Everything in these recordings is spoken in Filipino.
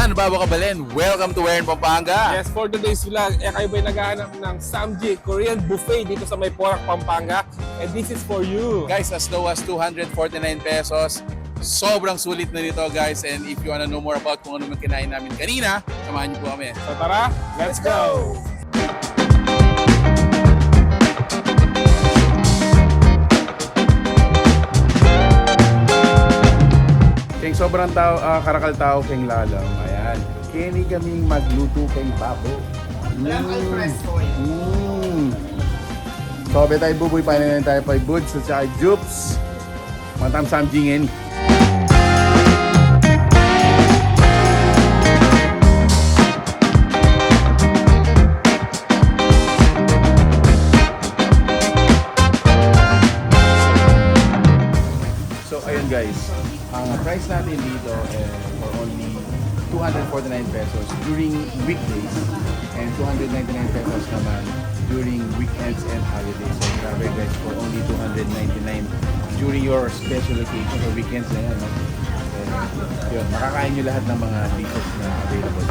Saan, Babo Kabalen? Welcome to Korean Pampanga. Yes, for today's vlog, kayo ba'y naghahanap ng Samgy Korean Buffet dito sa may Porac Pampanga? And this is for you. Guys, as low as 249 pesos. Sobrang sulit na dito, guys. And if you wanna know more about kung ano man kinain namin kanina, samahan niyo po kami. So tara, let's go! Kaya sobrang karakal tao kay lalaw. Ayan. Kini kaming magluto kay Babo. So, tayo buboy pa na tayo pa Buds at saka Jupes. Matam samjingin. So, ayun guys. Ang price natin dito for only 249 pesos during weekdays and 299 pesos naman during weekends and holidays. So grabe guys, for only 299 during your special occasion or weekends na yan. No? Yun, makakain nyo lahat ng mga dishes na available.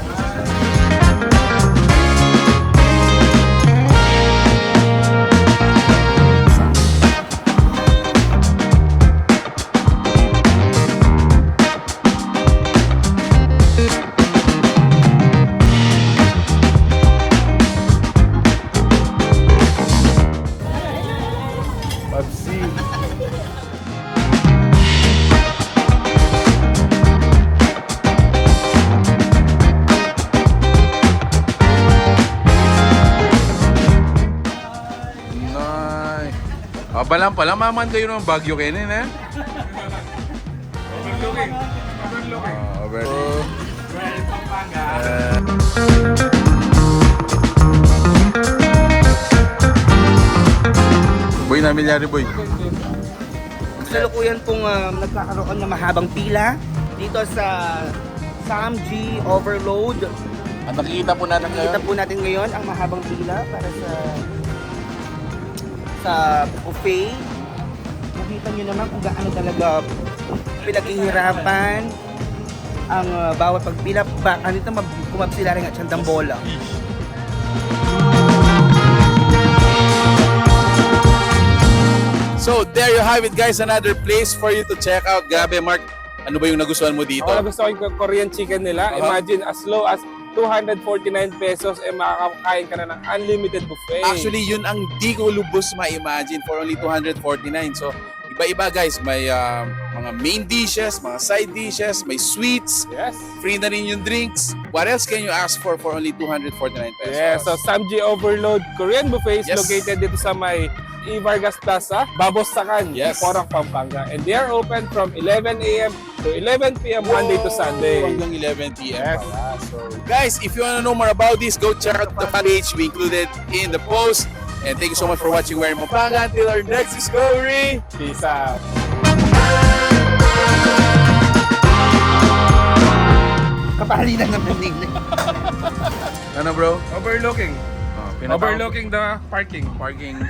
Balang pala, maman kayo ng Bagyo kinin eh. Overlooking. Korean Pampanga. Boy, namilyari boy. Kasalukuyan pong nagkakaroon ng mahabang pila dito sa Samgy Overload. At nakikita po natin ngayon. Nakita po natin ngayon ang mahabang pila para sa buffet. Makita nyo naman kung gaano talaga pinaghihirapan ang bawat pagpila. Baka nito kumapsila rin at siyang bola. So there you have it guys, another place for you to check out. Grabe Mark, ano ba yung nagustuhan mo dito? Ako nagustuhan ko yung Korean chicken nila. Imagine as low as 249 pesos makakakain ka na ng unlimited buffet. Actually, yun ang di ko lubos ma-imagine for only 249. So, iba-iba guys. May mga main dishes, mga side dishes, may sweets. Yes. Free na rin yung drinks. What else can you ask for only 249 pesos? Yes, so Samgy Overload Korean Buffet is Yes. located dito sa may Evarguez Plaza, Babo Sacan Porac Pampanga. And they are open from 11 a.m. to 11 p.m. Monday to Sunday. Hanggang 11 p.m. Yes. pala. So, guys, if you want to know more about this, go check out the page we included in the post. And thank you so much for watching We're in Pampanga. Until our next discovery, Peace out. Kapalitan ng pending. Ano bro? Overlooking. Overlooking. Overlooking the parking. Parking.